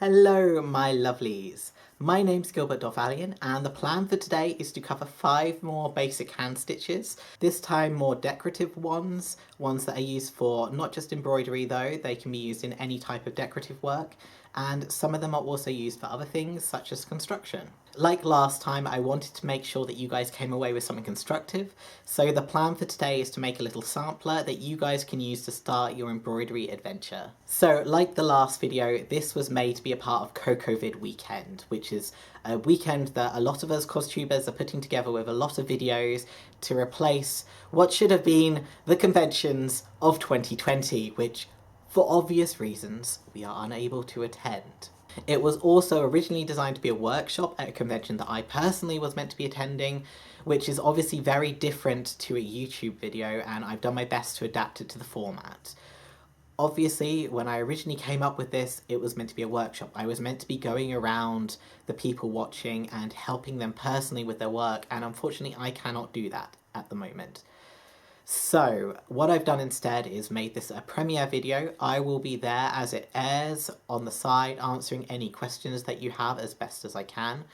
Hello my lovelies, my name's Dolthalion and the plan for today is to cover 5 more basic hand stitches, this time more decorative ones that are used for not just embroidery though, they can be used in any type of decorative work, and some of them are also used for other things such as construction. Like last time, I wanted to make sure that you guys came away with something constructive, so the plan for today is to make a little sampler that you guys can use to start your embroidery adventure. So, like the last video, this was made to be a part of CoCoVid weekend, which is a weekend that a lot of us costubers are putting together with a lot of videos to replace what should have been the conventions of 2020, which, for obvious reasons, we are unable to attend. It was also originally designed to be a workshop at a convention that I personally was meant to be attending, which is obviously very different to a YouTube video, and I've done my best to adapt it to the format. Obviously, when I originally came up with this, it was meant to be a workshop. I was meant to be going around the people watching and helping them personally with their work, and unfortunately I cannot do that at the moment. So, what I've done instead is made this a premiere video. I will be there as it airs on the side, answering any questions that you have as best as I can.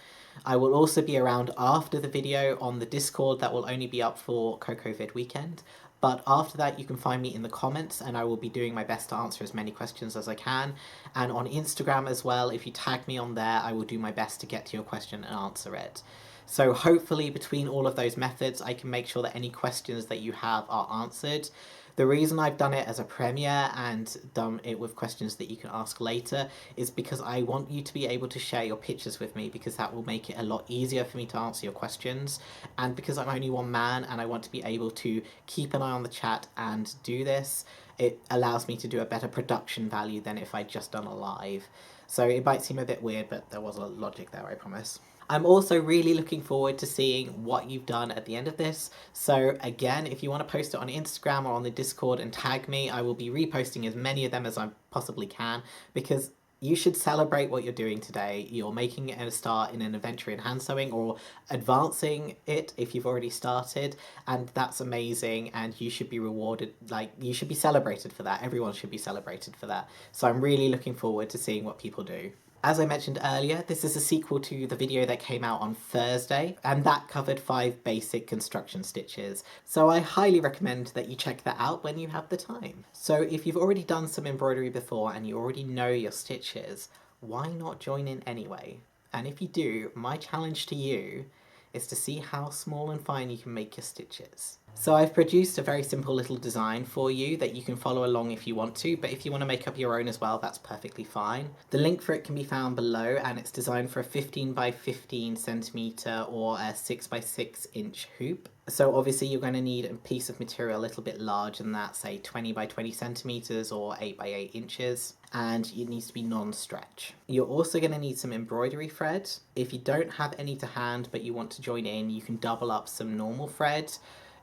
I will also be around after the video on the Discord that will only be up for CoCoVid weekend. But after that you can find me in the comments and I will be doing my best to answer as many questions as I can. And on Instagram as well, if you tag me on there, I will do my best to get to your question and answer it. So hopefully between all of those methods I can make sure that any questions that you have are answered. The reason I've done it as a premiere and done it with questions that you can ask later is because I want you to be able to share your pictures with me, because that will make it a lot easier for me to answer your questions, and because I'm only one man and I want to be able to keep an eye on the chat and do this, it allows me to do a better production value than if I'd just done a live. So it might seem a bit weird, but there was a logic there, I promise. I'm also really looking forward to seeing what you've done at the end of this, so again, if you want to post it on Instagram or on the Discord and tag me, I will be reposting as many of them as I possibly can, because you should celebrate what you're doing today. You're making it a start in an adventure in hand sewing, or advancing it if you've already started, and that's amazing, and you should be rewarded, like, you should be celebrated for that. Everyone should be celebrated for that. So I'm really looking forward to seeing what people do. As I mentioned earlier, this is a sequel to the video that came out on Thursday, and that covered 5 basic construction stitches, so I highly recommend that you check that out when you have the time. So if you've already done some embroidery before and you already know your stitches, why not join in anyway? And if you do, my challenge to you is to see how small and fine you can make your stitches. So I've produced a very simple little design for you that you can follow along if you want to, but if you want to make up your own as well, that's perfectly fine. The link for it can be found below, and it's designed for a 15 by 15 centimetre or a 6 by 6 inch hoop. So obviously you're going to need a piece of material a little bit larger than that, say 20 by 20 centimetres or 8 by 8 inches, and it needs to be non-stretch. You're also going to need some embroidery thread. If you don't have any to hand but you want to join in, you can double up some normal thread.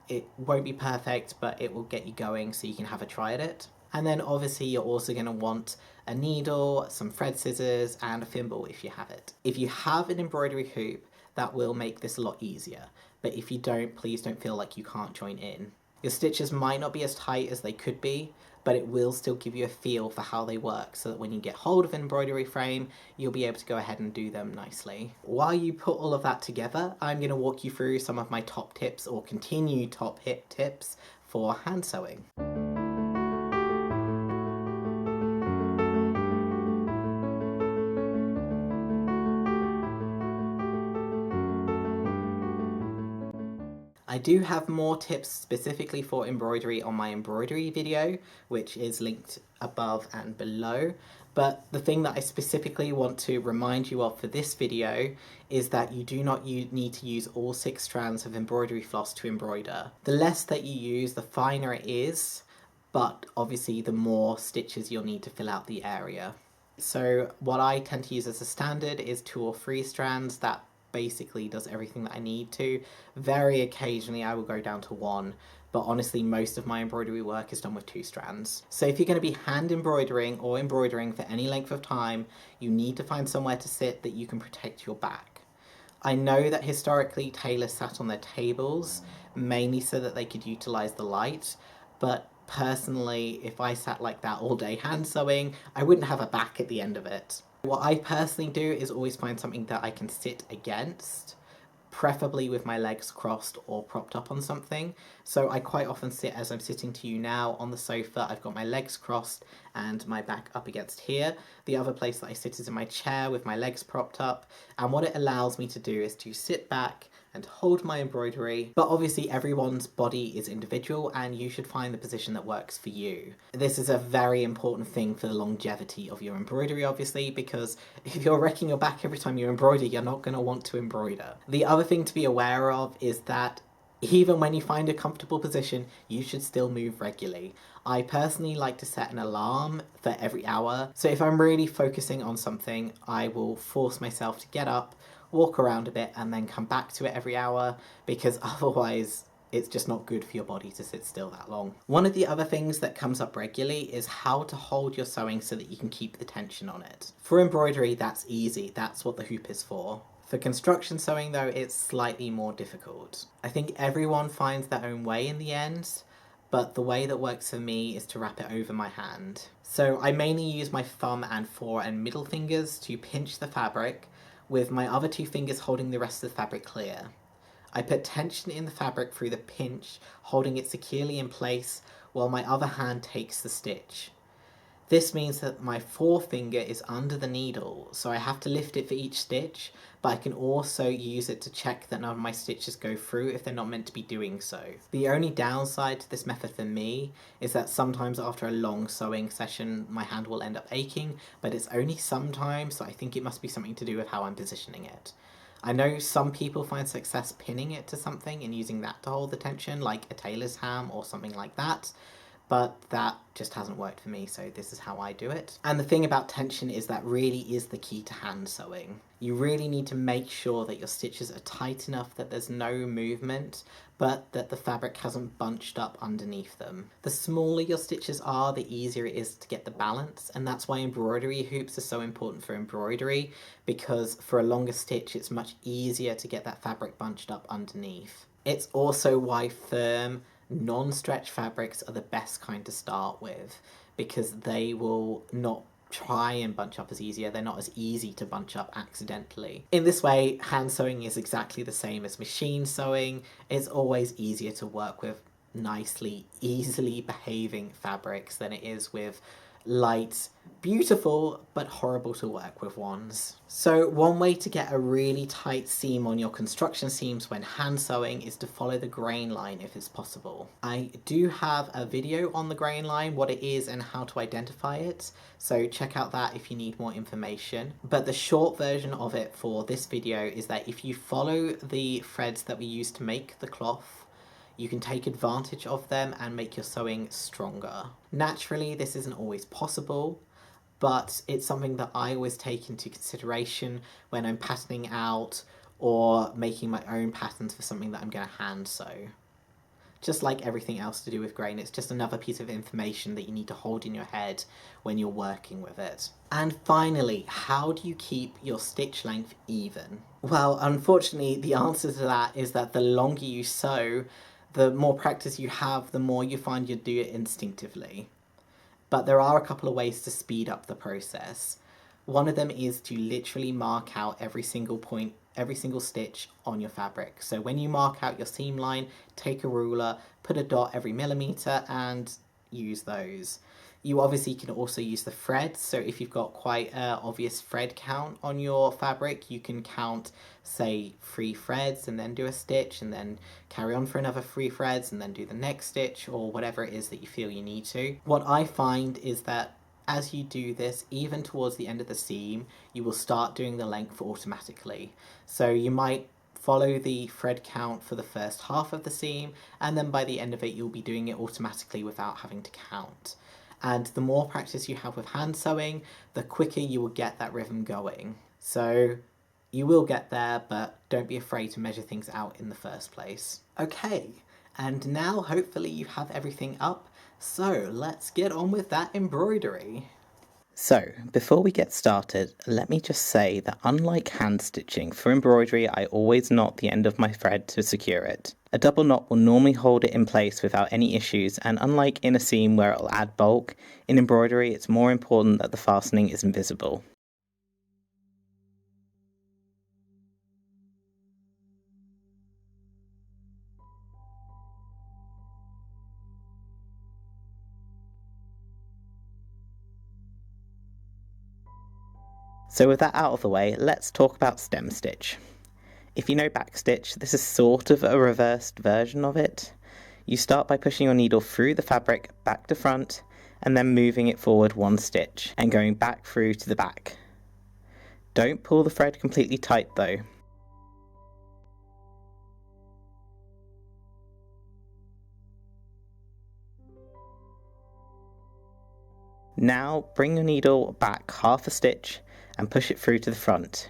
It won't be perfect, but it will get you going so you can have a try at it. And then obviously you're also going to want a needle, some thread scissors, and a thimble if you have it. If you have an embroidery hoop, that will make this a lot easier, but if you don't, please don't feel like you can't join in. Your stitches might not be as tight as they could be, but it will still give you a feel for how they work, so that when you get hold of an embroidery frame, you'll be able to go ahead and do them nicely. While you put all of that together, I'm going to walk you through some of my top tips, or continued top hit tips, for hand sewing. I do have more tips specifically for embroidery on my embroidery video, which is linked above and below, but the thing that I specifically want to remind you of for this video is that you do not need to use all 6 strands of embroidery floss to embroider. The less that you use, the finer it is, but obviously the more stitches you'll need to fill out the area. So what I tend to use as a standard is 2 or 3 strands. That basically does everything that I need to. Very occasionally I will go down to 1, but honestly most of my embroidery work is done with 2 strands. So if you're going to be hand embroidering or embroidering for any length of time, you need to find somewhere to sit that you can protect your back. I know that historically tailors sat on their tables, mainly so that they could utilise the light, but personally if I sat like that all day hand sewing, I wouldn't have a back at the end of it. What I personally do is always find something that I can sit against, preferably with my legs crossed or propped up on something. So I quite often sit as I'm sitting to you now on the sofa. I've got my legs crossed and my back up against here. The other place that I sit is in my chair with my legs propped up. And what it allows me to do is to sit back and hold my embroidery. But obviously everyone's body is individual and you should find the position that works for you. This is a very important thing for the longevity of your embroidery, obviously, because if you're wrecking your back every time you embroider, you're not going to want to embroider. The other thing to be aware of is that even when you find a comfortable position, you should still move regularly. I personally like to set an alarm for every hour. So if I'm really focusing on something, I will force myself to get up, walk around a bit, and then come back to it every hour, because otherwise it's just not good for your body to sit still that long. One of the other things that comes up regularly is how to hold your sewing so that you can keep the tension on it. For embroidery, that's easy. That's what the hoop is for. For construction sewing though, it's slightly more difficult. I think everyone finds their own way in the end, but the way that works for me is to wrap it over my hand. So I mainly use my thumb and fore and middle fingers to pinch the fabric, with my other two fingers holding the rest of the fabric clear. I put tension in the fabric through the pinch, holding it securely in place, while my other hand takes the stitch. This means that my forefinger is under the needle, so I have to lift it for each stitch, but I can also use it to check that none of my stitches go through if they're not meant to be doing so. The only downside to this method for me is that sometimes after a long sewing session my hand will end up aching, but it's only sometimes, so I think it must be something to do with how I'm positioning it. I know some people find success pinning it to something and using that to hold the tension, like a tailor's ham or something like that, but that just hasn't worked for me, so this is how I do it. And the thing about tension is that really is the key to hand sewing. You really need to make sure that your stitches are tight enough that there's no movement, but that the fabric hasn't bunched up underneath them. The smaller your stitches are, the easier it is to get the balance, and that's why embroidery hoops are so important for embroidery, because for a longer stitch it's much easier to get that fabric bunched up underneath. It's also why firm, non-stretch fabrics are the best kind to start with, because they will not try and bunch up as easier. They're not as easy to bunch up accidentally. In this way, hand sewing is exactly the same as machine sewing. It's always easier to work with nicely, easily behaving fabrics than it is with light, beautiful, but horrible to work with ones. So one way to get a really tight seam on your construction seams when hand sewing is to follow the grain line if it's possible. I do have a video on the grain line, what it is and how to identify it, so check out that if you need more information. But the short version of it for this video is that if you follow the threads that we use to make the cloth, you can take advantage of them and make your sewing stronger. Naturally, this isn't always possible, but it's something that I always take into consideration when I'm patterning out or making my own patterns for something that I'm going to hand sew. Just like everything else to do with grain, it's just another piece of information that you need to hold in your head when you're working with it. And finally, how do you keep your stitch length even? Well, unfortunately, the answer to that is that the longer you sew, the more practice you have, the more you find you do it instinctively. But there are a couple of ways to speed up the process. One of them is to literally mark out every single point, every single stitch on your fabric. So when you mark out your seam line, take a ruler, put a dot every millimeter and use those. You obviously can also use the threads, so if you've got quite an obvious thread count on your fabric, you can count, say, 3 threads and then do a stitch, and then carry on for another 3 threads and then do the next stitch, or whatever it is that you feel you need to. What I find is that as you do this, even towards the end of the seam, you will start doing the length automatically. So you might follow the thread count for the first half of the seam, and then by the end of it you'll be doing it automatically without having to count. And the more practice you have with hand sewing, the quicker you will get that rhythm going. So you will get there, but don't be afraid to measure things out in the first place. Okay, and now hopefully you have everything up, so let's get on with that embroidery. So, before we get started, let me just say that unlike hand stitching, for embroidery I always knot the end of my thread to secure it. A double knot will normally hold it in place without any issues, and unlike in a seam where it will add bulk, in embroidery it's more important that the fastening is invisible. So with that out of the way, let's talk about stem stitch. If you know backstitch, this is sort of a reversed version of it. You start by pushing your needle through the fabric back to front and then moving it forward one stitch and going back through to the back. Don't pull the thread completely tight though. Now bring your needle back half a stitch and push it through to the front.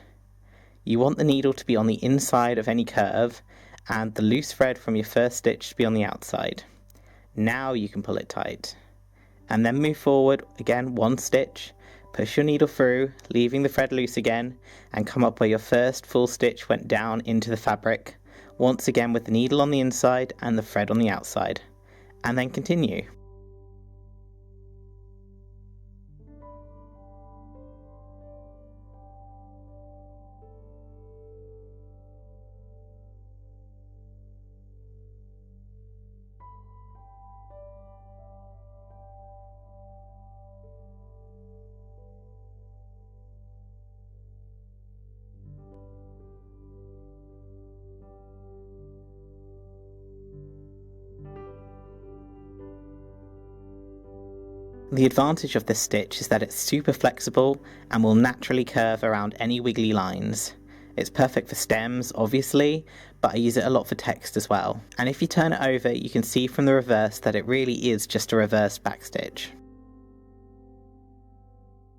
You want the needle to be on the inside of any curve and the loose thread from your first stitch to be on the outside. Now you can pull it tight. And then move forward again one stitch, push your needle through, leaving the thread loose again, and come up where your first full stitch went down into the fabric, once again with the needle on the inside and the thread on the outside, and then continue. The advantage of this stitch is that it's super flexible and will naturally curve around any wiggly lines. It's perfect for stems, obviously, but I use it a lot for text as well. And if you turn it over, you can see from the reverse that it really is just a reverse backstitch.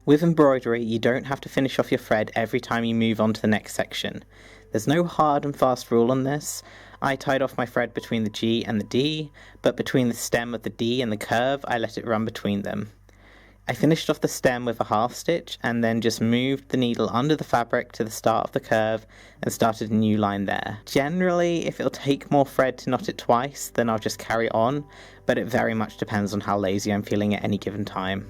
With embroidery, you don't have to finish off your thread every time you move on to the next section. There's no hard and fast rule on this. I tied off my thread between the G and the D, but between the stem of the D and the curve, I let it run between them. I finished off the stem with a half stitch and then just moved the needle under the fabric to the start of the curve and started a new line there. Generally, if it'll take more thread to knot it twice, then I'll just carry on, but it very much depends on how lazy I'm feeling at any given time.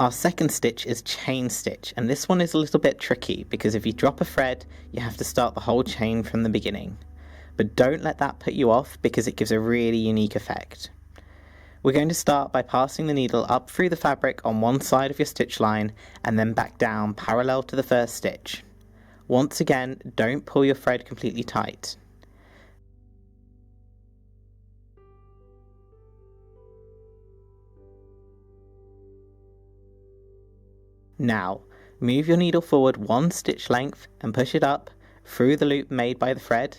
Our second stitch is chain stitch, and this one is a little bit tricky because if you drop a thread, you have to start the whole chain from the beginning. But don't let that put you off because it gives a really unique effect. We're going to start by passing the needle up through the fabric on one side of your stitch line and then back down parallel to the first stitch. Once again, don't pull your thread completely tight. Now, move your needle forward one stitch length and push it up through the loop made by the thread,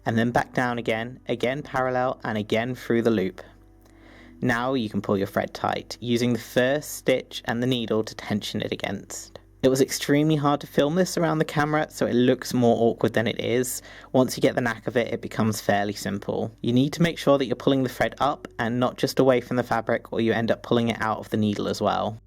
and then back down again parallel and again through the loop. Now you can pull your thread tight, using the first stitch and the needle to tension it against. It was extremely hard to film this around the camera, so it looks more awkward than it is. Once you get the knack of it, it becomes fairly simple. You need to make sure that you're pulling the thread up and not just away from the fabric, or you end up pulling it out of the needle as well.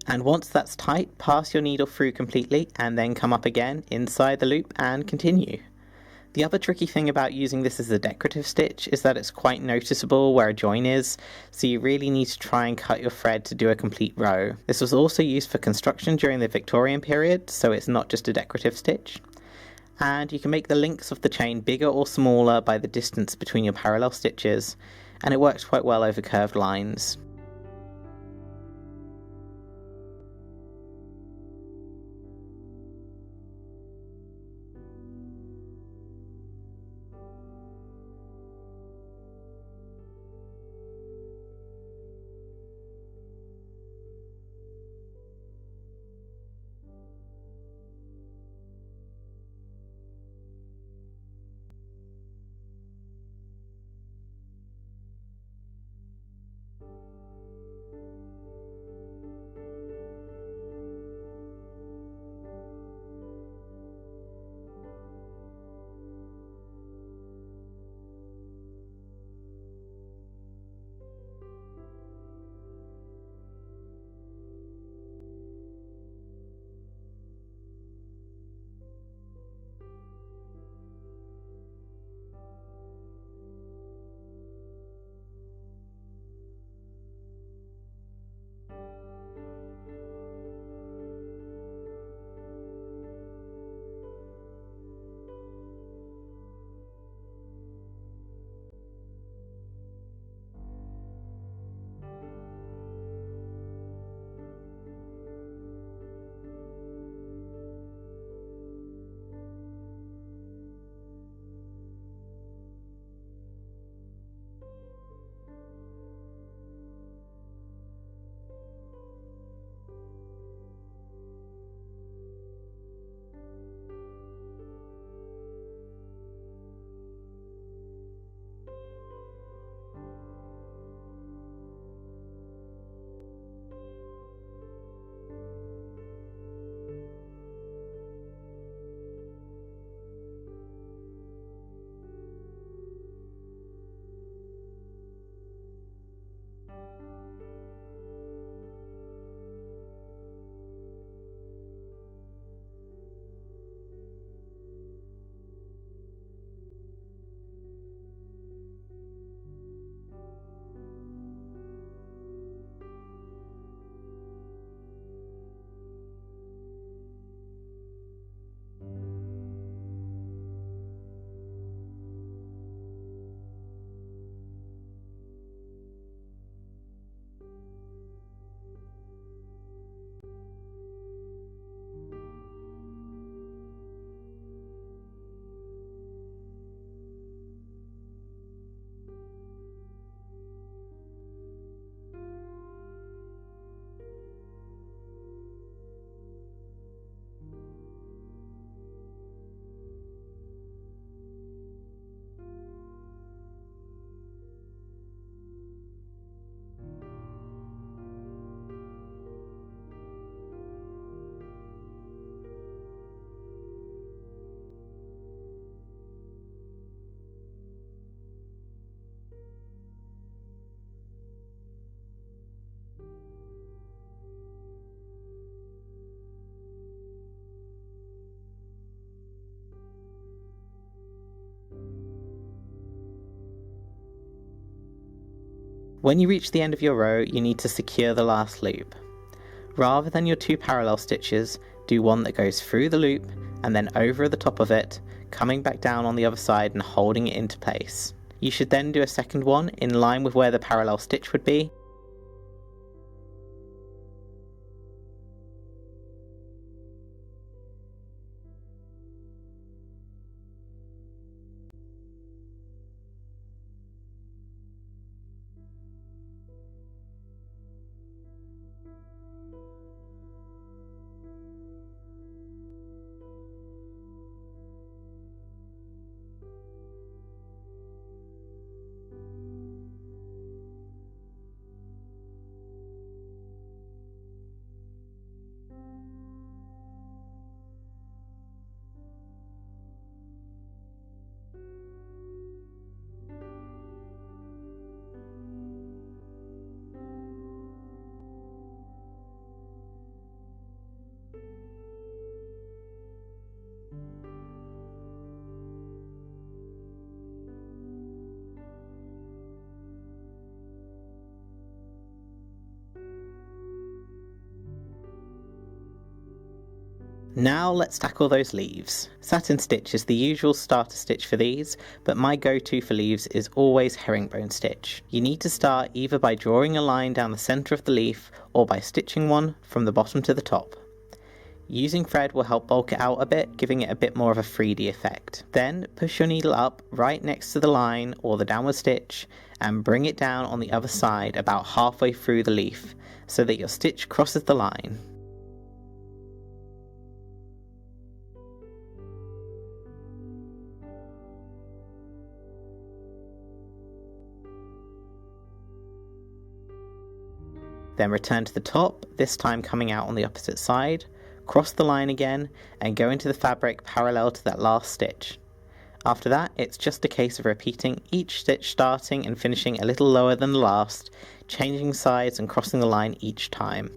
And once that's tight, pass your needle through completely and then come up again inside the loop and continue. The other tricky thing about using this as a decorative stitch is that it's quite noticeable where a join is, so you really need to try and cut your thread to do a complete row. This was also used for construction during the Victorian period, so it's not just a decorative stitch. And you can make the links of the chain bigger or smaller by the distance between your parallel stitches, and it works quite well over curved lines. When you reach the end of your row, you need to secure the last loop. Rather than your 2 parallel stitches, do one that goes through the loop and then over the top of it, coming back down on the other side and holding it into place. You should then do a second one in line with where the parallel stitch would be. Now let's tackle those leaves. Satin stitch is the usual starter stitch for these, but my go-to for leaves is always herringbone stitch. You need to start either by drawing a line down the centre of the leaf or by stitching one from the bottom to the top. Using thread will help bulk it out a bit, giving it a bit more of a 3D effect. Then push your needle up right next to the line or the downward stitch and bring it down on the other side about halfway through the leaf so that your stitch crosses the line. Then return to the top, this time coming out on the opposite side, cross the line again and go into the fabric parallel to that last stitch. After that, it's just a case of repeating each stitch starting and finishing a little lower than the last, changing sides and crossing the line each time.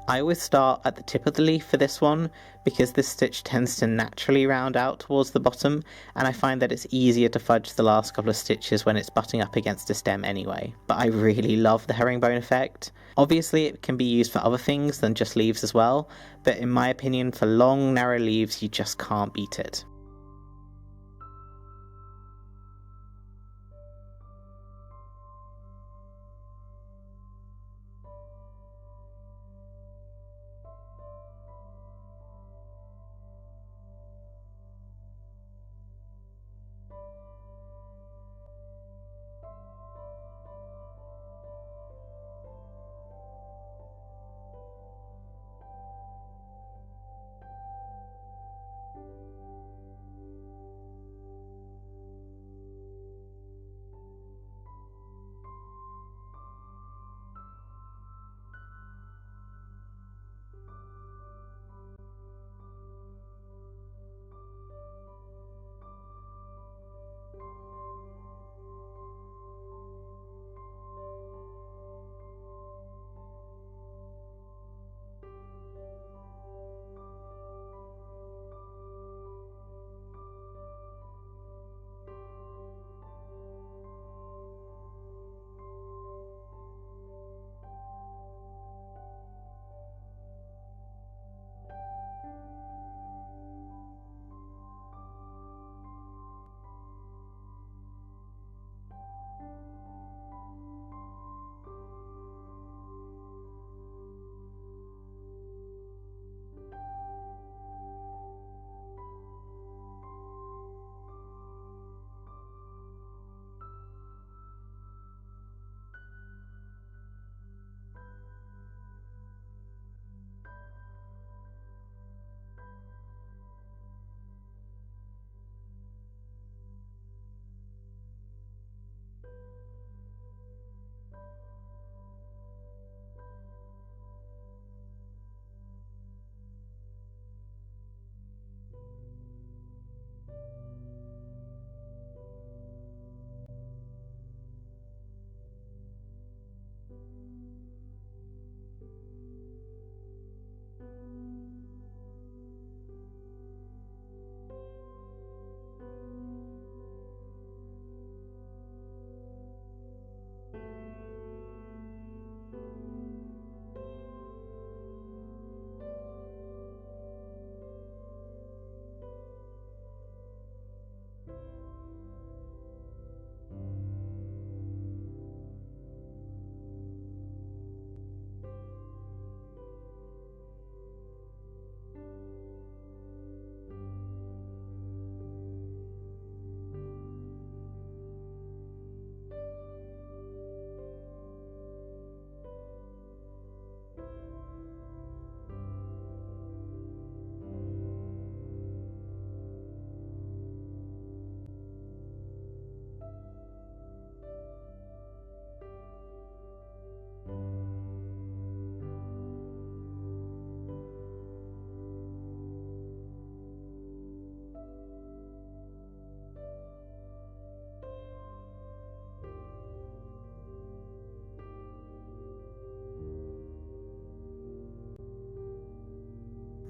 I always start at the tip of the leaf for this one because this stitch tends to naturally round out towards the bottom, and I find that it's easier to fudge the last couple of stitches when it's butting up against a stem anyway. But I really love the herringbone effect. Obviously it can be used for other things than just leaves as well, but in my opinion for long narrow leaves you just can't beat it.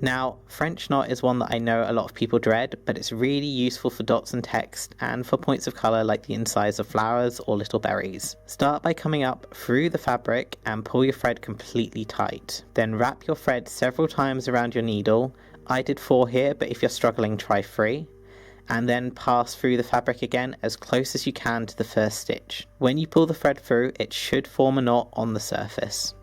Now, French knot is one that I know a lot of people dread, but it's really useful for dots and text and for points of colour like the insides of flowers or little berries. Start by coming up through the fabric and pull your thread completely tight. Then wrap your thread several times around your needle. I did 4 here, but if you're struggling, try 3. And then pass through the fabric again as close as you can to the first stitch. When you pull the thread through, it should form a knot on the surface.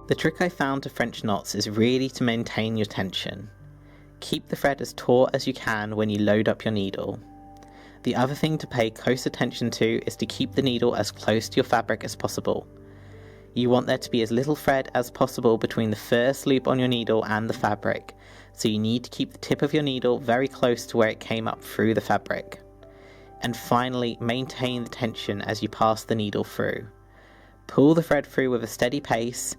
The trick I found to French knots is really to maintain your tension. Keep the thread as taut as you can when you load up your needle. The other thing to pay close attention to is to keep the needle as close to your fabric as possible. You want there to be as little thread as possible between the first loop on your needle and the fabric, so you need to keep the tip of your needle very close to where it came up through the fabric. And finally, maintain the tension as you pass the needle through. Pull the thread through with a steady pace.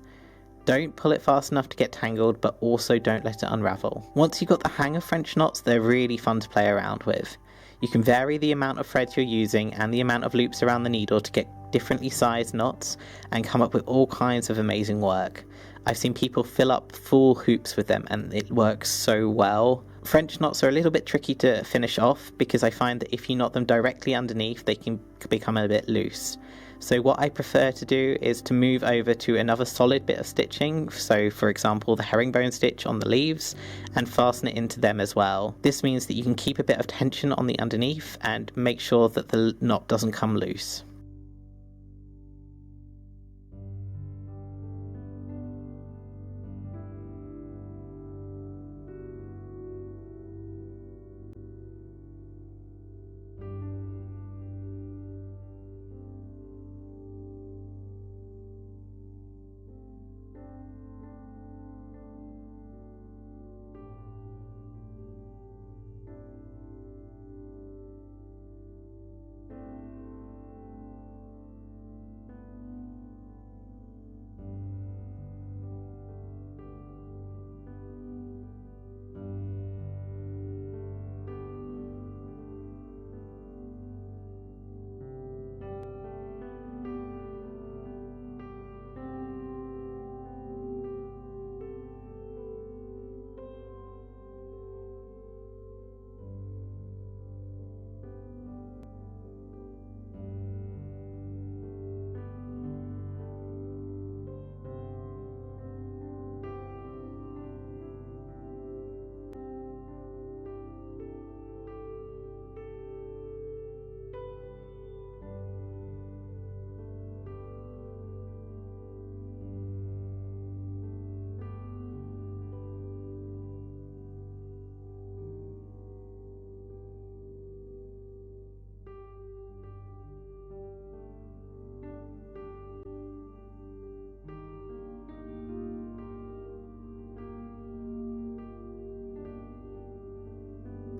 Don't pull it fast enough to get tangled, but also don't let it unravel. Once you've got the hang of French knots, they're really fun to play around with. You can vary the amount of thread you're using and the amount of loops around the needle to get differently sized knots and come up with all kinds of amazing work. I've seen people fill up full hoops with them and it works so well. French knots are a little bit tricky to finish off because I find that if you knot them directly underneath, they can become a bit loose. So what I prefer to do is to move over to another solid bit of stitching, so for example the herringbone stitch on the leaves, and fasten it into them as well. This means that you can keep a bit of tension on the underneath and make sure that the knot doesn't come loose.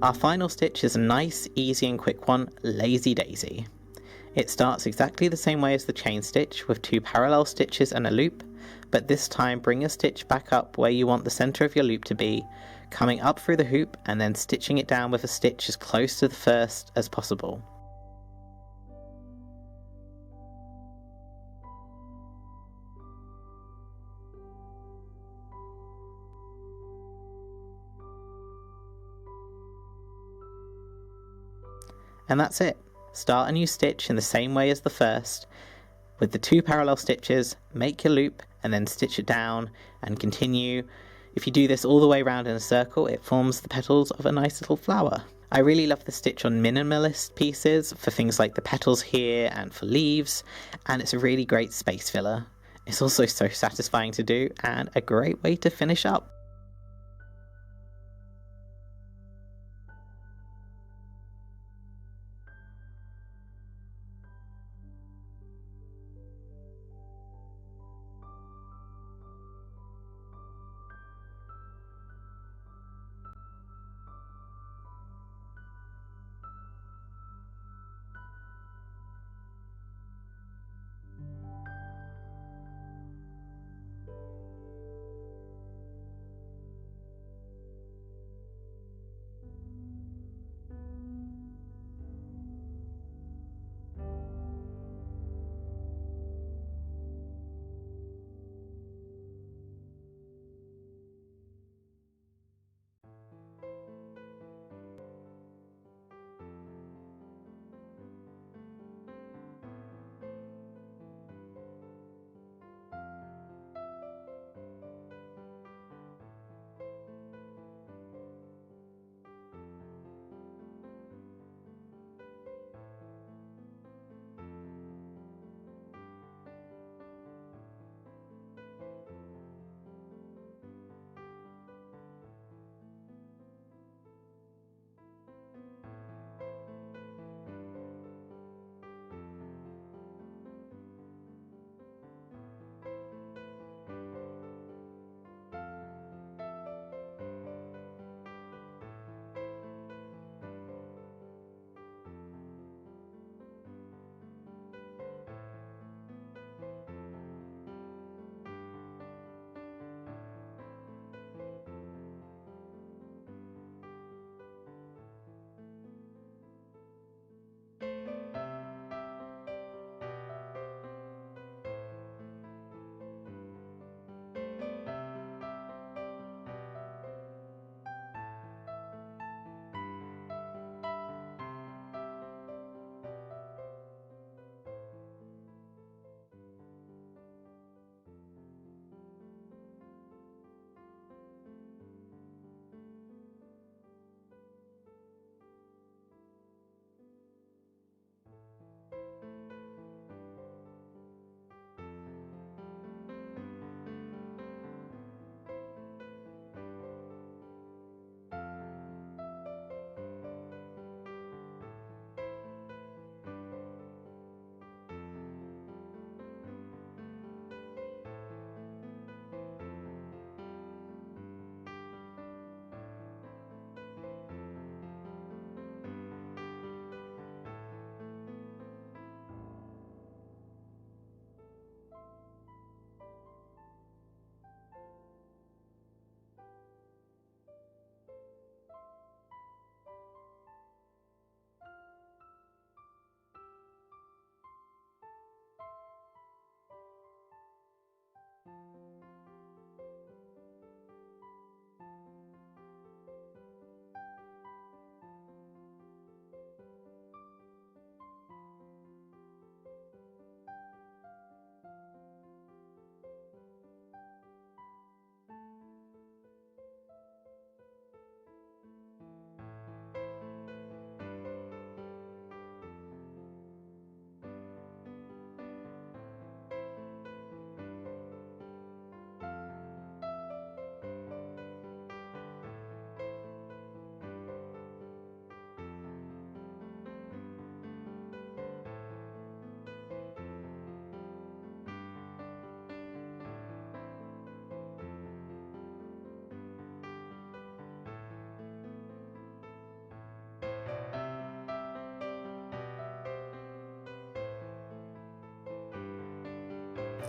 Our final stitch is a nice, easy and quick one, Lazy Daisy. It starts exactly the same way as the chain stitch with 2 parallel stitches and a loop, but this time bring your stitch back up where you want the centre of your loop to be, coming up through the hoop and then stitching it down with a stitch as close to the first as possible. And that's it. Start a new stitch in the same way as the first. With the 2 parallel stitches, make your loop and then stitch it down and continue. If you do this all the way around in a circle, it forms the petals of a nice little flower. I really love the stitch on minimalist pieces for things like the petals here and for leaves, and it's a really great space filler. It's also so satisfying to do and a great way to finish up.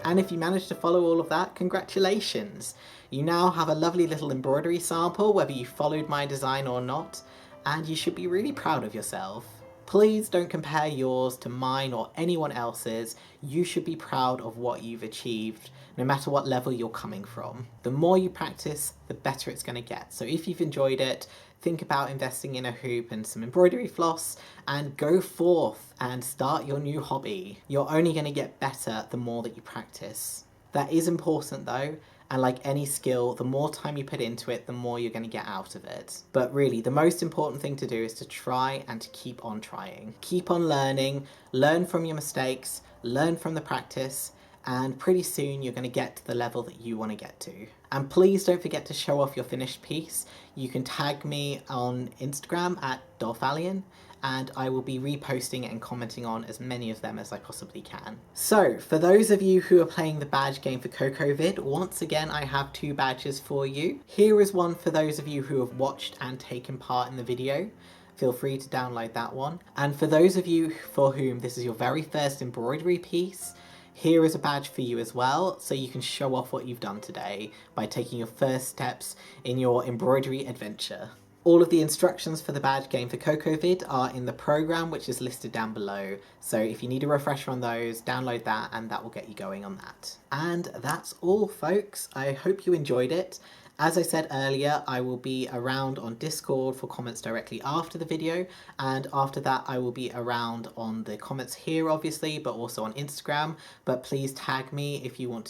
And if you managed to follow all of that, congratulations! You now have a lovely little embroidery sample, whether you followed my design or not, and you should be really proud of yourself. Please don't compare yours to mine or anyone else's. You should be proud of what you've achieved, no matter what level you're coming from. The more you practice, the better it's going to get. So if you've enjoyed it, think about investing in a hoop and some embroidery floss, and go forth and start your new hobby. You're only going to get better the more that you practice. That is important though, and like any skill, the more time you put into it, the more you're going to get out of it. But really, the most important thing to do is to try and to keep on trying. Keep on learning, learn from your mistakes, learn from the practice, and pretty soon you're going to get to the level that you want to get to. And please don't forget to show off your finished piece. You can tag me on Instagram at Dolthalion, and I will be reposting and commenting on as many of them as I possibly can. So, for those of you who are playing the badge game for CoCoVid, once again I have 2 badges for you. Here is one for those of you who have watched and taken part in the video. Feel free to download that one. And for those of you for whom this is your very first embroidery piece, here is a badge for you as well, so you can show off what you've done today by taking your first steps in your embroidery adventure. All of the instructions for the badge game for CoCoVid are in the program, which is listed down below. So if you need a refresher on those, download that and that will get you going on that. And that's all, folks. I hope you enjoyed it. As I said earlier, I will be around on Discord for comments directly after the video, and after that I will be around on the comments here obviously, but also on Instagram. But please tag me if you want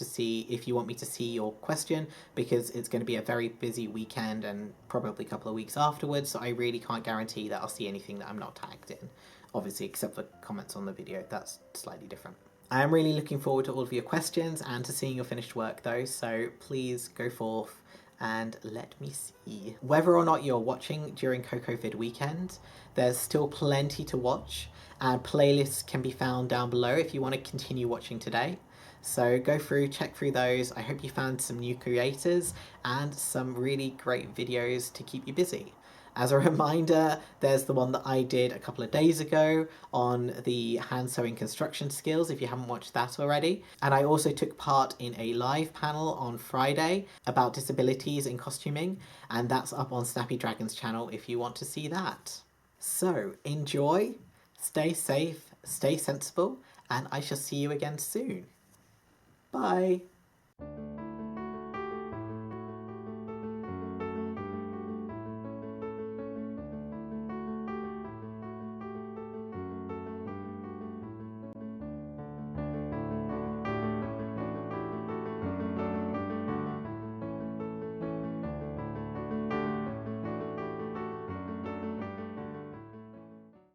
me to see your question, because it's going to be a very busy weekend and probably a couple of weeks afterwards, so I really can't guarantee that I'll see anything that I'm not tagged in. Obviously, except for comments on the video, that's slightly different. I am really looking forward to all of your questions and to seeing your finished work though, so please go forth and let me see. Whether or not you're watching during CoCoVid weekend, there's still plenty to watch, and playlists can be found down below if you want to continue watching today. So go through, check through those. I hope you found some new creators and some really great videos to keep you busy. As a reminder, there's the one that I did a couple of days ago on the hand sewing construction skills, if you haven't watched that already. And I also took part in a live panel on Friday about disabilities in costuming, and that's up on Snappy Dragon's channel if you want to see that. So enjoy, stay safe, stay sensible, and I shall see you again soon. Bye!